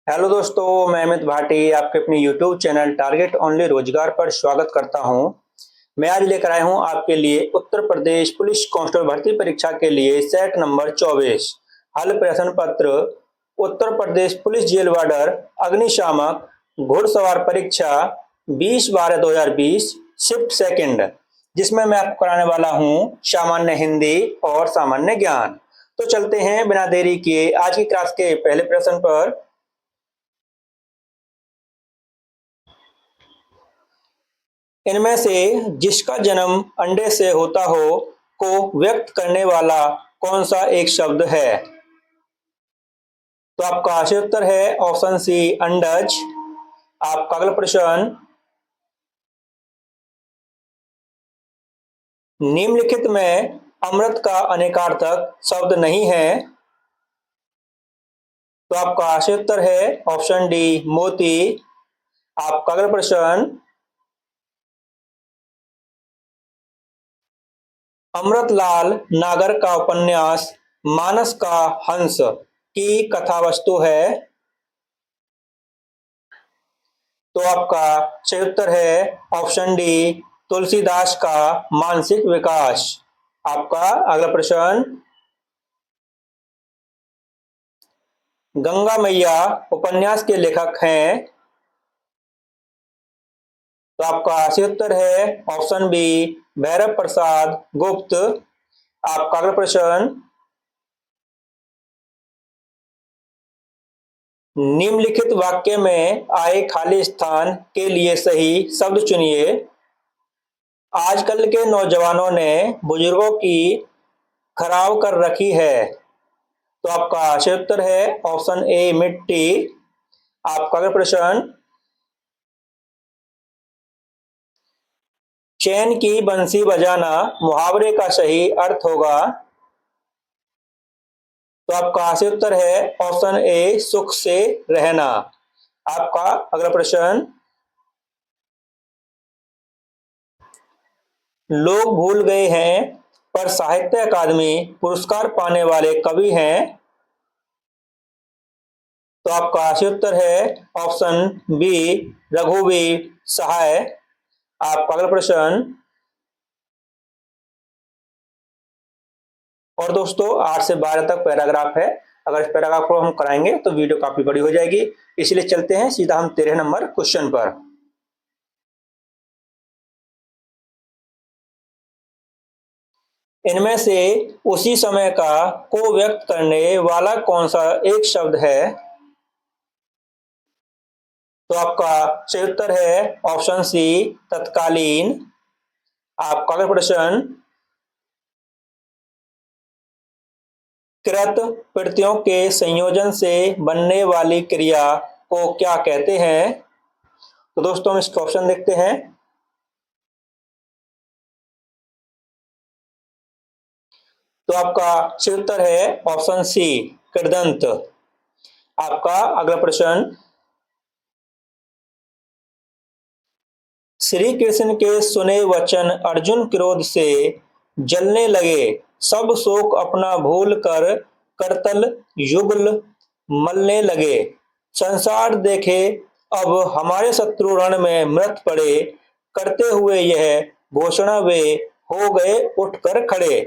Hello दोस्तों, मैं अमित भाटी आपके अपने यूट्यूब चैनल टारगेट ओनली रोजगार पर स्वागत करता हूं। मैं आज लेकर आया हूं आपके लिए उत्तर प्रदेश पुलिस कांस्टेबल भर्ती परीक्षा के लिए सेट नंबर 24 हल प्रश्न पत्र उत्तर प्रदेश पुलिस जेल वार्डर अग्निशामक घुड़सवार परीक्षा 20/12/2020 शिफ्ट सेकंड, जिसमें मैं आपको कराने वाला हूं सामान्य हिंदी और सामान्य ज्ञान। तो चलते हैं बिना देरी किए आज की क्लास के पहले प्रश्न पर। इनमें से जिसका जन्म अंडे से होता हो को व्यक्त करने वाला कौन सा एक शब्द है? तो आपका सही उत्तर है ऑप्शन सी, अंडज। आपका अगला प्रश्न, निम्नलिखित में अमृत का अनेकार्थक शब्द नहीं है। तो आपका सही उत्तर है ऑप्शन डी, मोती। आपका अगला प्रश्न, अमृतलाल नागर का उपन्यास मानस का हंस की कथा वस्तु है। तो आपका सही उत्तर है ऑप्शन डी, तुलसीदास का मानसिक विकास। आपका अगला प्रश्न, गंगा मैया उपन्यास के लेखक हैं। तो आपका सही उत्तर है ऑप्शन बी, भैरव प्रसाद गुप्त। आपका अगला प्रश्न, निम्नलिखित वाक्य में आए खाली स्थान के लिए सही शब्द चुनिए। आजकल के नौजवानों ने बुजुर्गों की खराब कर रखी है। तो आपका सही उत्तर है ऑप्शन ए, मिट्टी। आपका अगला प्रश्न, चैन की बंसी बजाना मुहावरे का सही अर्थ होगा। तो आपका सही उत्तर है ऑप्शन ए, सुख से रहना। आपका अगला प्रश्न, लोग भूल गए हैं पर साहित्य अकादमी पुरस्कार पाने वाले कवि हैं। तो आपका सही उत्तर है ऑप्शन बी, रघुवीर सहाय। आपका अगला प्रश्न, और दोस्तों 8 से 12 तक पैराग्राफ है। अगर इस पैराग्राफ को हम कराएंगे तो वीडियो काफी बड़ी हो जाएगी, इसलिए चलते हैं सीधा हम 13 नंबर क्वेश्चन पर। इनमें से उसी समय का को व्यक्त करने वाला कौन सा एक शब्द है? तो आपका सही उत्तर है ऑप्शन सी, तत्कालीन। आपका अगला प्रश्न, कृत प्रत्ययों के संयोजन से बनने वाली क्रिया को क्या कहते हैं? तो दोस्तों हम इसका ऑप्शन देखते हैं। तो आपका सही उत्तर है ऑप्शन सी, कृदंत। आपका अगला प्रश्न, श्री कृष्ण के सुने वचन अर्जुन क्रोध से जलने लगे, सब शोक अपना भूल कर करतल युगल मलने लगे, संसार देखे अब हमारे शत्रु रण में मृत पड़े, करते हुए यह घोषणा वे हो गए उठकर खड़े।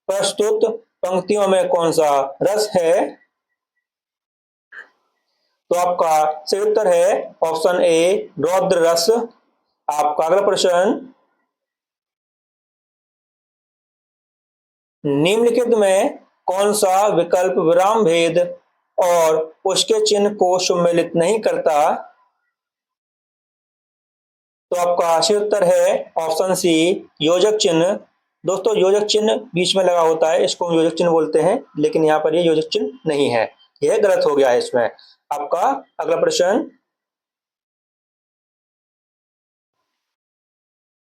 प्रस्तुत पंक्तियों में कौन सा रस है? तो आपका सही उत्तर है ऑप्शन ए, रौद्र रस। आपका अगला प्रश्न, निम्नलिखित में कौन सा विकल्प विराम भेद और उसके चिन्ह को सम्मिलित नहीं करता? तो आपका सही उत्तर है ऑप्शन सी, योजक चिन्ह। दोस्तों योजक चिन्ह बीच में लगा होता है, इसको हम योजक चिन्ह बोलते हैं, लेकिन यहाँ पर ये योजक चिन्ह नहीं है, यह गलत हो गया है इसमें। आपका अगला प्रश्न,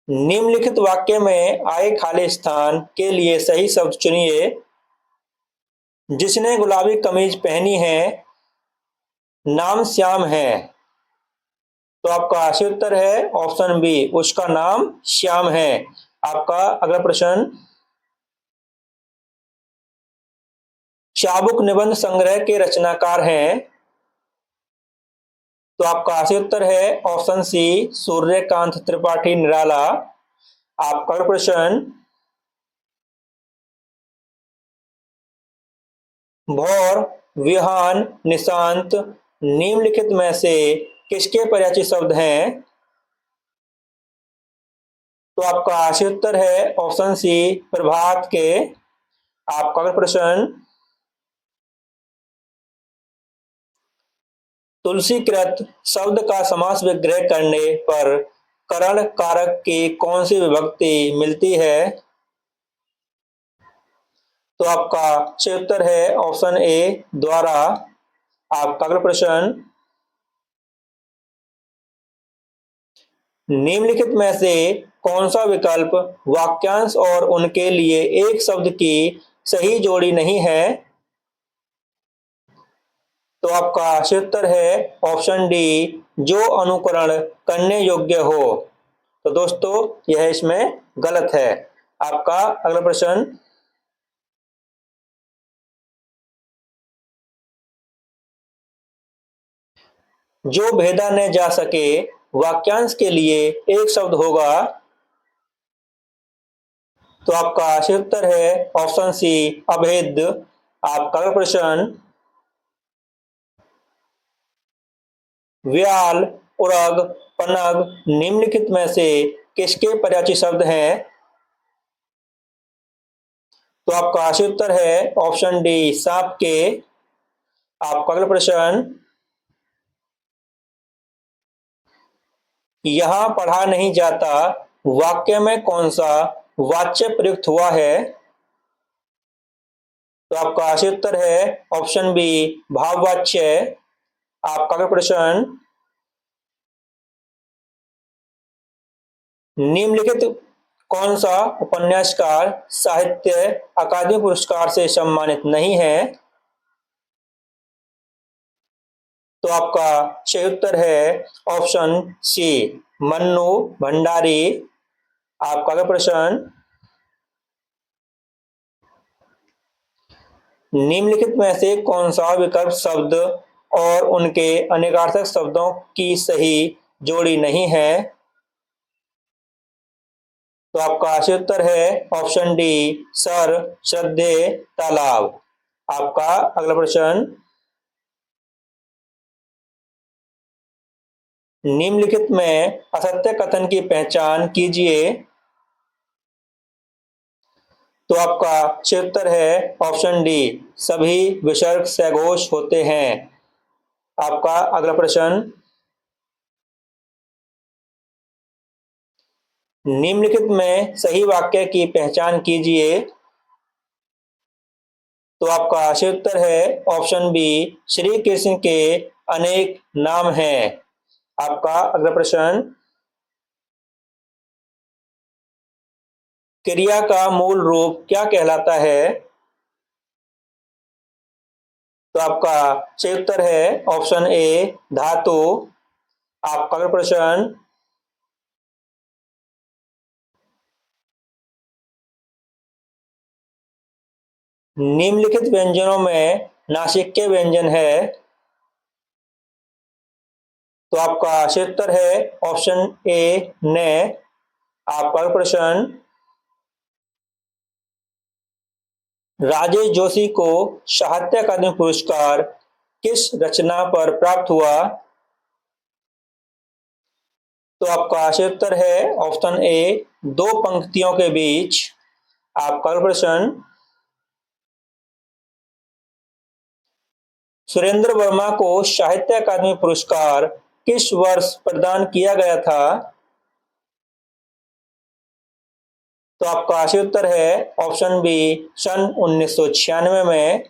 निम्नलिखित वाक्य में आए खाली स्थान के लिए सही शब्द चुनिए। जिसने गुलाबी कमीज पहनी है नाम श्याम है। तो आपका सही उत्तर है ऑप्शन बी, उसका नाम श्याम है। आपका अगला प्रश्न, चाबुक निबंध संग्रह के रचनाकार हैं। तो आपका सही उत्तर है ऑप्शन सी, सूर्यकांत त्रिपाठी निराला। आपका अगला प्रश्न, भौर, विहान, निशांत निम्नलिखित में से किसके पर्यायवाची शब्द हैं? तो आपका सही उत्तर है ऑप्शन सी, प्रभात के। आपका अगला प्रश्न, तुलसीकृत शब्द का समास विग्रह करने पर करण कारक की कौन सी विभक्ति मिलती है? तो आपका सही उत्तर है ऑप्शन ए, द्वारा। आपका अगला प्रश्न, निम्नलिखित में से कौन सा विकल्प वाक्यांश और उनके लिए एक शब्द की सही जोड़ी नहीं है? तो आपका सही उत्तर है ऑप्शन डी, जो अनुकरण करने योग्य हो। तो दोस्तों यह इसमें गलत है। आपका अगला प्रश्न, जो भेदा न जा सके वाक्यांश के लिए एक शब्द होगा। तो आपका सही उत्तर है ऑप्शन सी, अभेद्य। आपका अगला प्रश्न, व्याल, उरग, पनग निम्नलिखित में से किसके पर्यायवाची शब्द हैं? तो आपका सही उत्तर है ऑप्शन डी, सांप के। आपका अगला प्रश्न, यहां पढ़ा नहीं जाता वाक्य में कौन सा वाच्य प्रयुक्त हुआ है? तो आपका सही उत्तर है ऑप्शन बी, भाववाच्य। आपका अगला प्रश्न, निम्नलिखित कौन सा उपन्यासकार साहित्य अकादमी पुरस्कार से सम्मानित नहीं है? तो आपका सही उत्तर है ऑप्शन सी, मन्नू भंडारी। आपका अगला प्रश्न, निम्नलिखित में से कौन सा विकल्प शब्द और उनके अनेकार्थक शब्दों की सही जोड़ी नहीं है? तो आपका सही उत्तर है ऑप्शन डी, सर, श्रद्धे, तालाब। आपका अगला प्रश्न, निम्नलिखित में असत्य कथन की पहचान कीजिए। तो आपका सही उत्तर है ऑप्शन डी, सभी विसर्ग सघोष होते हैं। आपका अगला प्रश्न, निम्नलिखित में सही वाक्य की पहचान कीजिए। तो आपका सही उत्तर है ऑप्शन बी, श्री कृष्ण के अनेक नाम हैं। आपका अगला प्रश्न, क्रिया का मूल रूप क्या कहलाता है? तो आपका सही उत्तर है ऑप्शन ए, धातु। आपका अगला प्रश्न, निम्नलिखित व्यंजनों में नासिक्य व्यंजन है। तो आपका सही उत्तर है ऑप्शन ए, ने। आपका अगला प्रश्न, राजेश जोशी को साहित्य अकादमी पुरस्कार किस रचना पर प्राप्त हुआ? तो आपका सही उत्तर है ऑप्शन ए, दो पंक्तियों के बीच। आपका अगला प्रश्न, सुरेंद्र वर्मा को साहित्य अकादमी पुरस्कार किस वर्ष प्रदान किया गया था? तो आपका सही उत्तर है ऑप्शन बी, सन 1996 में।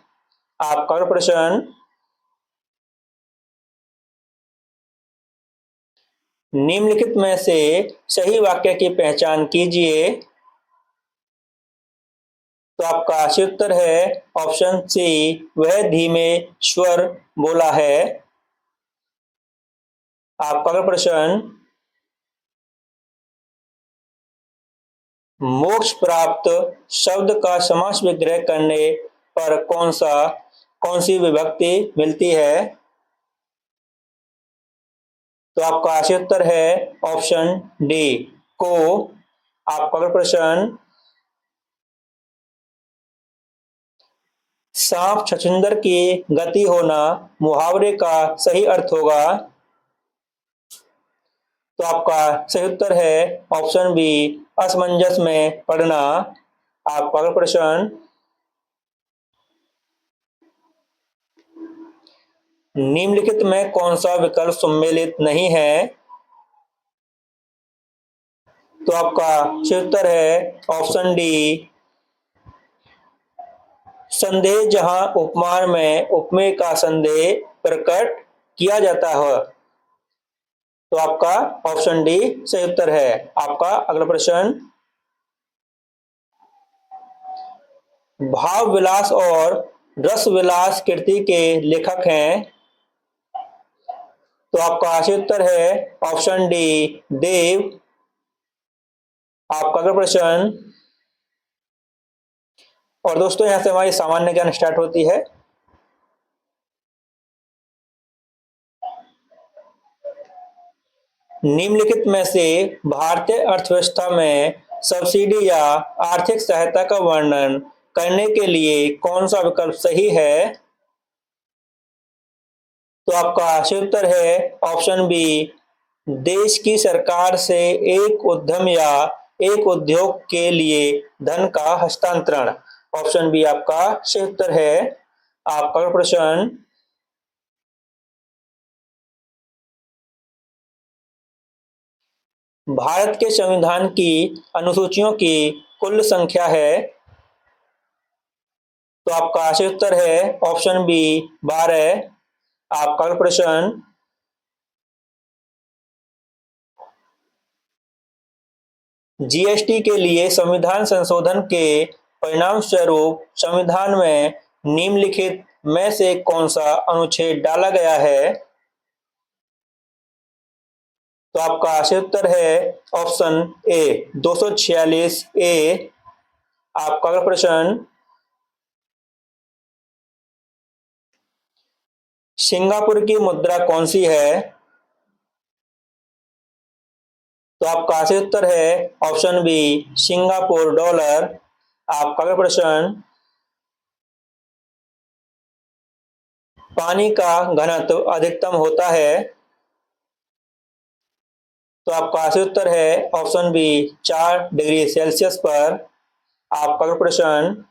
आपका अगला प्रश्न, निम्नलिखित में से सही वाक्य की पहचान कीजिए। तो आपका सही उत्तर है ऑप्शन सी, वह धीमे स्वर बोला है। आपका अगला प्रश्न, मोक्ष प्राप्त शब्द का समास विग्रह करने पर कौन सी विभक्ति मिलती है? तो आपका सही उत्तर है ऑप्शन डी को। आपका अगला प्रश्न, सांप छछूंदर की गति होना मुहावरे का सही अर्थ होगा। तो आपका सही उत्तर है ऑप्शन बी असमंजस में पड़ना। आपका अगला प्रश्न, निम्नलिखित में कौन सा विकल्प सम्मिलित नहीं है। तो आपका सही उत्तर है ऑप्शन डी संदेह, जहां उपमान में उपमेय का संदेह प्रकट किया जाता है। तो आपका ऑप्शन डी सही उत्तर है। आपका अगला प्रश्न, भाव विलास और रस विलास कृति के लेखक हैं। तो आपका सही उत्तर है ऑप्शन डी देव। आपका अगला प्रश्न, और दोस्तों यहां से हमारी सामान्य ज्ञान स्टार्ट होती है। निम्नलिखित में से भारतीय अर्थव्यवस्था में सब्सिडी या आर्थिक सहायता का वर्णन करने के लिए कौन सा विकल्प सही है। तो आपका सही उत्तर है ऑप्शन बी देश की सरकार से एक उद्यम या एक उद्योग के लिए धन का हस्तांतरण। ऑप्शन बी आपका सही उत्तर है। आपका अगला प्रश्न, भारत के संविधान की अनुसूचियों की कुल संख्या है। तो आपका सही उत्तर है ऑप्शन बी 12। आपका अगला प्रश्न, जीएसटी के लिए संविधान संशोधन के परिणाम स्वरूप संविधान में निम्नलिखित में से कौन सा अनुच्छेद डाला गया है। तो आपका सही उत्तर है ऑप्शन ए 246 ए। आपका अगला प्रश्न, सिंगापुर की मुद्रा कौन सी है। तो आपका सही उत्तर है ऑप्शन बी सिंगापुर डॉलर। आपका अगला प्रश्न, पानी का घनत्व अधिकतम होता है। तो आपका सही उत्तर है ऑप्शन बी 4 डिग्री सेल्सियस पर। आपका अगला प्रश्न,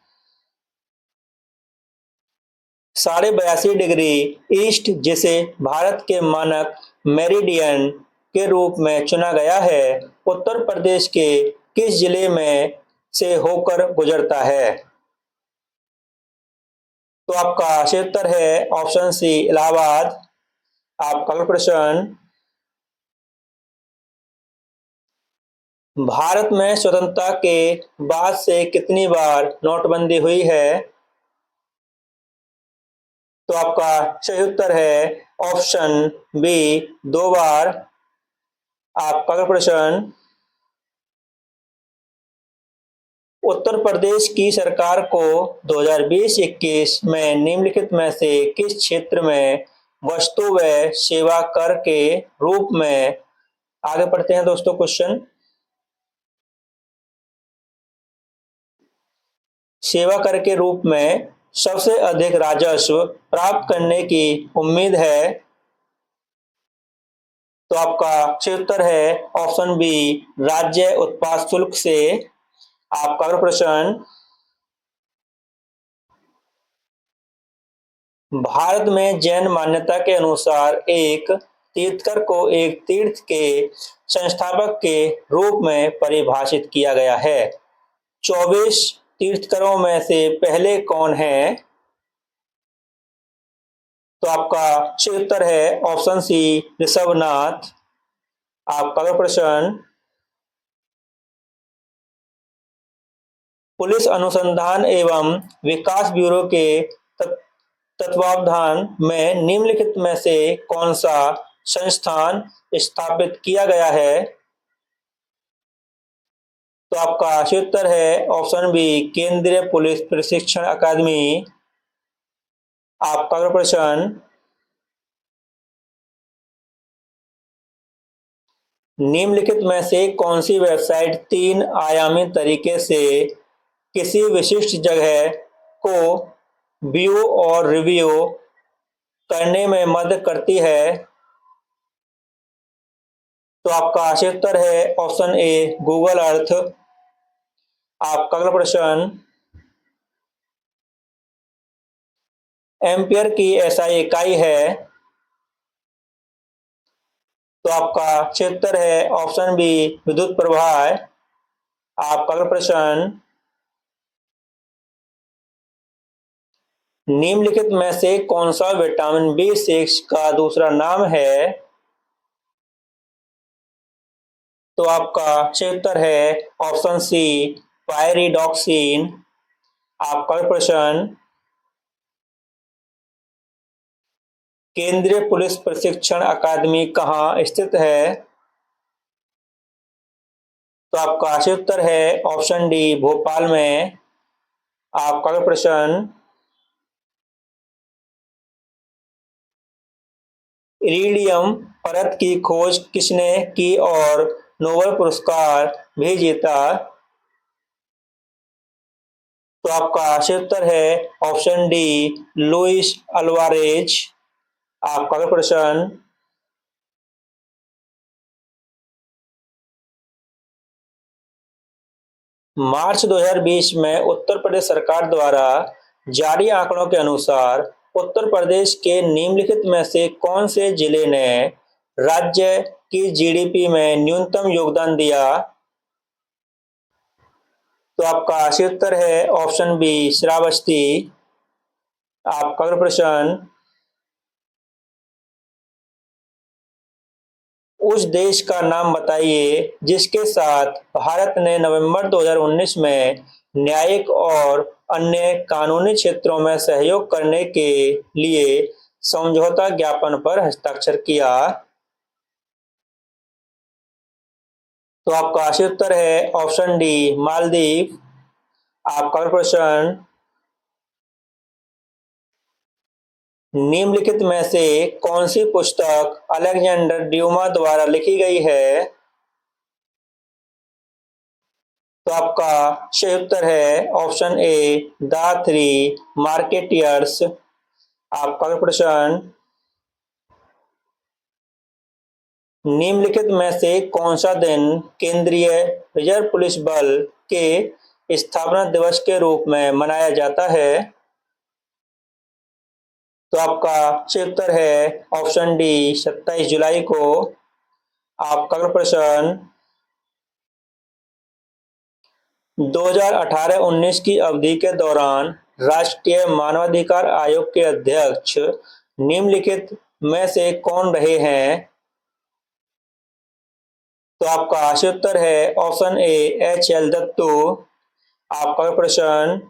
82.5 डिग्री ईस्ट जिसे भारत के मानक मेरिडियन के रूप में चुना गया है उत्तर प्रदेश के किस जिले में से होकर गुजरता है। तो आपका सही उत्तर है ऑप्शन सी इलाहाबाद। आपका अगला प्रश्न, भारत में स्वतंत्रता के बाद से कितनी बार नोटबंदी हुई है। तो आपका सही उत्तर है ऑप्शन बी 2 बार। आपका अगला प्रश्न, उत्तर प्रदेश की सरकार को 2020-21 में निम्नलिखित में से किस क्षेत्र में वस्तु व सेवा कर के रूप में, आगे पढ़ते हैं दोस्तों क्वेश्चन, सेवा कर के रूप में सबसे अधिक राजस्व प्राप्त करने की उम्मीद है। तो आपका सही उत्तर है ऑप्शन बी राज्य उत्पाद शुल्क से। आपका अगला प्रश्न, भारत में जैन मान्यता के अनुसार एक तीर्थकर को एक तीर्थ के संस्थापक के रूप में परिभाषित किया गया है। 24 तीर्थकरों में से पहले कौन है। तो आपका सही उत्तर है ऑप्शन सी ऋषभनाथ। आपका अगला प्रश्न, पुलिस अनुसंधान एवं विकास ब्यूरो के तत्वावधान में निम्नलिखित में से कौन सा संस्थान स्थापित किया गया है। तो आपका सही उत्तर है ऑप्शन बी केंद्रीय पुलिस प्रशिक्षण अकादमी। आपका अगला प्रश्न, निम्नलिखित में से कौन सी वेबसाइट 3 आयामी तरीके से किसी विशिष्ट जगह को व्यू और रिव्यू करने में मदद करती है? तो आपका सही उत्तर है ऑप्शन ए गूगल अर्थ। आपका अगला प्रश्न, एम्पियर की एसआई इकाई है? तो आपका सही उत्तर है ऑप्शन बी विद्युत प्रवाह। आपका अगला प्रश्न, निम्नलिखित में से कौन सा विटामिन बी6 का दूसरा नाम है? तो आपका सही उत्तर है ऑप्शन सी पायरिडॉक्सिन। आपका अगला प्रश्न, केंद्रीय पुलिस प्रशिक्षण अकादमी कहाँ स्थित है? तो आपका सही उत्तर है ऑप्शन डी भोपाल में। आपका अगला प्रश्न, इरिडियम परत की खोज किसने की और नोबेल पुरस्कार भी जीता? तो आपका सही उत्तर है ऑप्शन डी लुइस अल्वारेज। आपका अगला प्रश्न, मार्च 2020 में उत्तर प्रदेश सरकार द्वारा जारी आंकड़ों के अनुसार उत्तर प्रदेश के निम्नलिखित में से कौन से जिले ने राज्य की जीडीपी में न्यूनतम योगदान दिया? तो आपका सही उत्तर है ऑप्शन बी श्रावस्ती। आपका अगला प्रश्न, उस देश का नाम बताइए जिसके साथ भारत ने नवंबर 2019 में न्यायिक और अन्य कानूनी क्षेत्रों में सहयोग करने के लिए समझौता ज्ञापन पर हस्ताक्षर किया? तो आपका सही उत्तर है ऑप्शन डी मालदीव। आपका अगला प्रश्न, निम्नलिखित में से कौन सी पुस्तक अलेक्जेंडर ड्यूमा द्वारा लिखी गई है? तो आपका सही उत्तर है option A the three marketeers. आपका अगला प्रश्न, निम्नलिखित में से कौन सा दिन केंद्रीय रिजर्व पुलिस बल के स्थापना दिवस के रूप में मनाया जाता है? तो आपका सही उत्तर है ऑप्शन डी 27 जुलाई को। आपका अगला प्रश्न, 2018-19 की अवधि के दौरान राष्ट्रीय मानवाधिकार आयोग के अध्यक्ष निम्नलिखित में से कौन रहे हैं? तो आपका सही उत्तर है ऑप्शन ए एच.एल. दत्तू। आपका प्रश्न,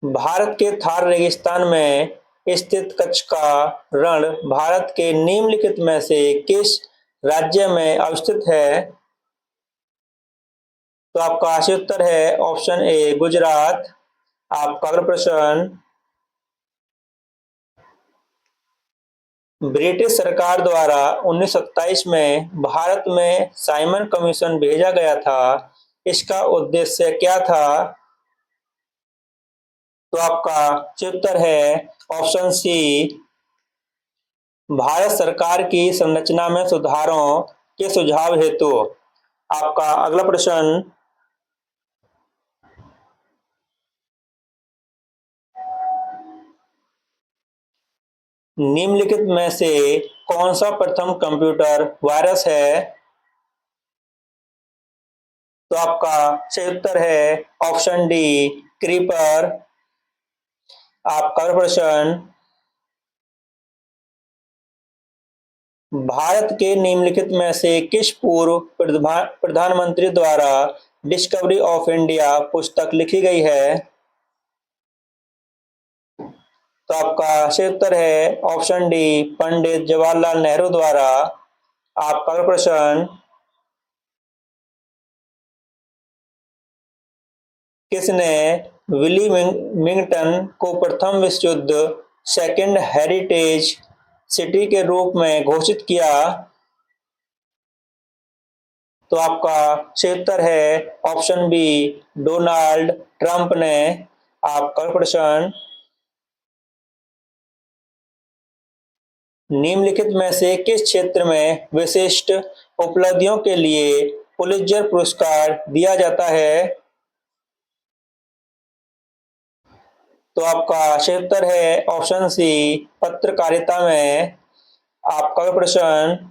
भारत के थार रेगिस्तान में स्थित कच्छ का रण भारत के निम्नलिखित में से किस राज्य में अवस्थित है? तो आपका सही उत्तर है ऑप्शन ए गुजरात। आपका अगला प्रश्न, ब्रिटिश सरकार द्वारा 1927 में भारत में साइमन कमीशन भेजा गया था, इसका उद्देश्य क्या था? तो आपका सही उत्तर है ऑप्शन सी भारत सरकार की संरचना में सुधारों के सुझाव हेतु। आपका अगला प्रश्न, निम्नलिखित में से कौन सा प्रथम कंप्यूटर वायरस है? तो आपका सही उत्तर है ऑप्शन डी क्रीपर। आपका अगला प्रश्न, भारत के निम्नलिखित में से किस पूर्व प्रधानमंत्री द्वारा डिस्कवरी ऑफ इंडिया पुस्तक लिखी गई है? तो आपका सही उत्तर है ऑप्शन डी पंडित जवाहरलाल नेहरू द्वारा। आपका अगला प्रश्न, किसने विली मिंगटन को प्रथम विश्व युद्ध सेकेंड हेरिटेज सिटी के रूप में घोषित किया? तो आपका सही उत्तर है ऑप्शन बी, डोनाल्ड ट्रंप ने। आपका प्रश्न, निम्नलिखित में से किस क्षेत्र में विशिष्ट उपलब्धियों के लिए पुलित्जर पुरस्कार दिया जाता है? तो आपका सही उत्तर है ऑप्शन सी, पत्रकारिता में। आपका प्रश्न,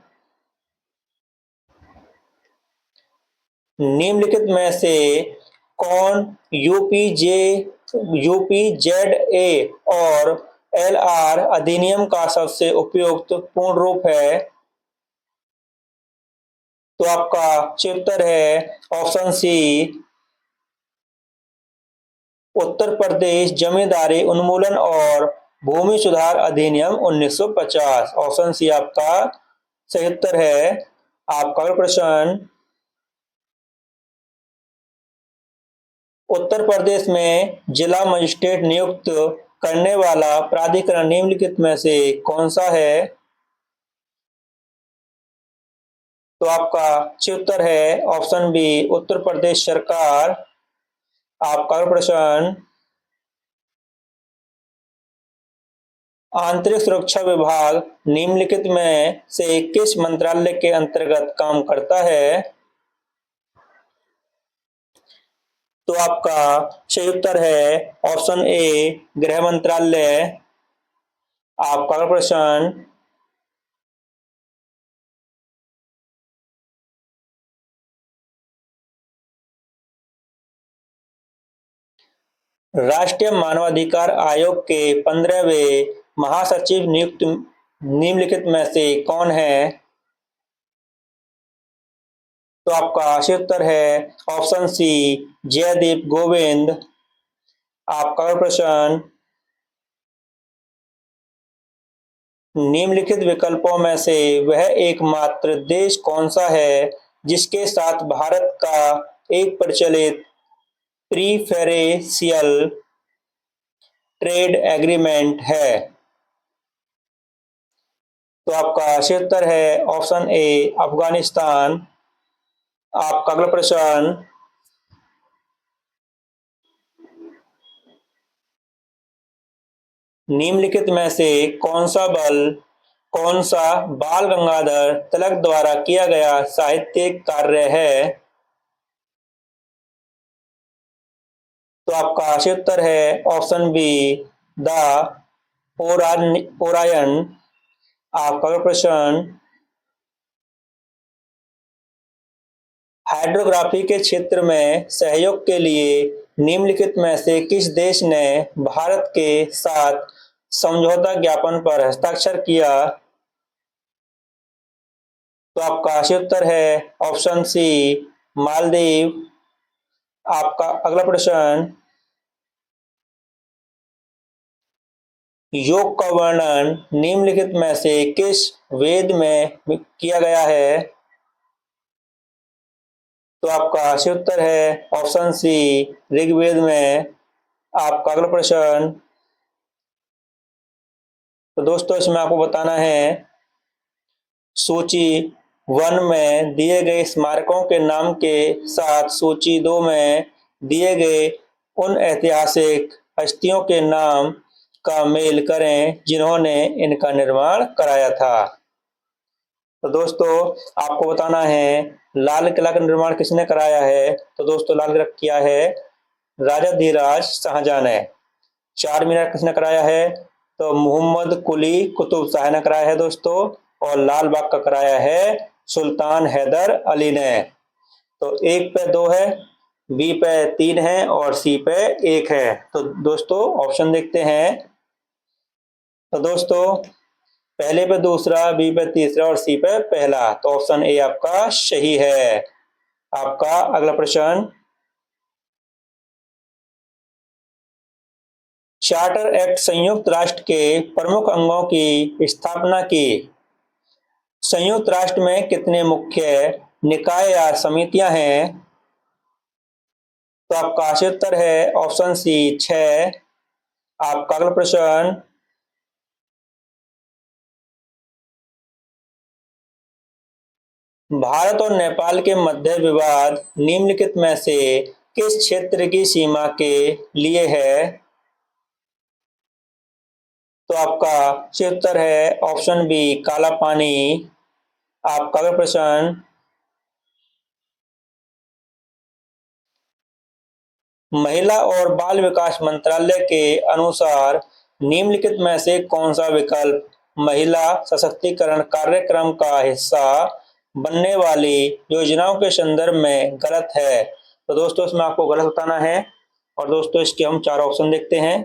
निम्नलिखित में से कौन यूपीजेडए और एलआर अधिनियम का सबसे उपयुक्त पूर्ण रूप है? तो आपका सही उत्तर है ऑप्शन सी, उत्तर प्रदेश जमींदारी उन्मूलन और भूमि सुधार अधिनियम 1950। ऑप्शन सी आपका सही उत्तर है। आपका अगला प्रश्न, उत्तर प्रदेश में जिला मजिस्ट्रेट नियुक्त करने वाला प्राधिकरण निम्नलिखित में से कौन सा है? तो आपका सही उत्तर है ऑप्शन बी, उत्तर प्रदेश सरकार। आपका अगला प्रश्न, आंतरिक सुरक्षा विभाग निम्नलिखित में से किस मंत्रालय के अंतर्गत काम करता है? तो आपका सही उत्तर है ऑप्शन ए, गृह मंत्रालय। आपका अगला प्रश्न, राष्ट्रीय मानवाधिकार आयोग के 15वें महासचिव नियुक्त निम्नलिखित में से कौन है? तो आपका सही उत्तर है ऑप्शन सी, जयदीप गोविंद। आपका अगला प्रश्न, निम्नलिखित विकल्पों में से वह एकमात्र देश कौन सा है जिसके साथ भारत का एक प्रचलित प्रीफरेंशियल ट्रेड एग्रीमेंट है? तो आपका सही उत्तर है ऑप्शन ए, अफगानिस्तान। आपका अगला प्रश्न, निम्नलिखित में से कौन सा बाल गंगाधर तिलक द्वारा किया गया साहित्यिक कार्य है? तो आपका सही उत्तर है ऑप्शन बी, द ओरायन। आपका अगला प्रश्न, हाइड्रोग्राफी के क्षेत्र में सहयोग के लिए निम्नलिखित में से किस देश ने भारत के साथ समझौता ज्ञापन पर हस्ताक्षर किया? तो आपका सही उत्तर है ऑप्शन सी, मालदीव। आपका अगला प्रश्न, योग का वर्णन निम्नलिखित में से किस वेद में किया गया है? तो आपका सही उत्तर है ऑप्शन सी, ऋग्वेद में। आपका अगला प्रश्न, तो दोस्तों इसमें आपको बताना है सूची 1 में दिए गए स्मारकों के नाम के साथ सूची 2 में दिए गए उन ऐतिहासिक हस्तियों के नाम का मेल करें जिन्होंने इनका निर्माण कराया था। तो दोस्तों आपको बताना है लाल किला का निर्माण किसने कराया है? तो दोस्तों लाल किला किया है राजा धीराज शाहजहां ने। चार मीनार किसने कराया है? तो मोहम्मद कुली कुतुब शाह ने कराया है दोस्तों। और लाल बाग का कराया है सुल्तान हैदर अली ने। तो एक पे 2 है, बी पे 3 है और सी पे 1 है। तो दोस्तों ऑप्शन देखते हैं। तो दोस्तों पहले पे दूसरा, बी पे तीसरा और सी पे पहला। तो ऑप्शन ए आपका सही है। आपका अगला प्रश्न, चार्टर एक्ट संयुक्त राष्ट्र के प्रमुख अंगों की स्थापना की। संयुक्त राष्ट्र में कितने मुख्य निकाय या समितियां हैं? तो आपका सही उत्तर है ऑप्शन सी, 6। आपका अगला प्रश्न, भारत और नेपाल के मध्य विवाद निम्नलिखित में से किस क्षेत्र की सीमा के लिए है? तो आपका सही उत्तर है ऑप्शन बी काला पानी। आपका अगला प्रश्न, महिला और बाल विकास मंत्रालय के अनुसार निम्नलिखित में से कौन सा विकल्प महिला सशक्तिकरण कार्यक्रम का हिस्सा बनने वाली योजनाओं के संदर्भ में गलत है? तो दोस्तों इसमें आपको गलत बताना है। और दोस्तों इसके हम चार ऑप्शन देखते हैं।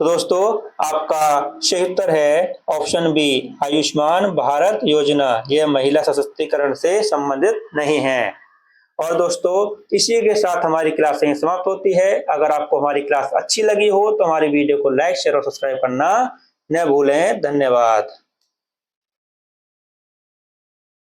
तो दोस्तों आपका सही उत्तर है ऑप्शन बी आयुष्मान भारत योजना। यह महिला सशक्तिकरण से संबंधित नहीं है। और दोस्तों इसी के साथ हमारी क्लास यहीं समाप्त होती है। अगर आपको हमारी क्लास अच्छी लगी हो तो हमारी वीडियो को लाइक शेयर और सब्सक्राइब करना न भूलें। धन्यवाद।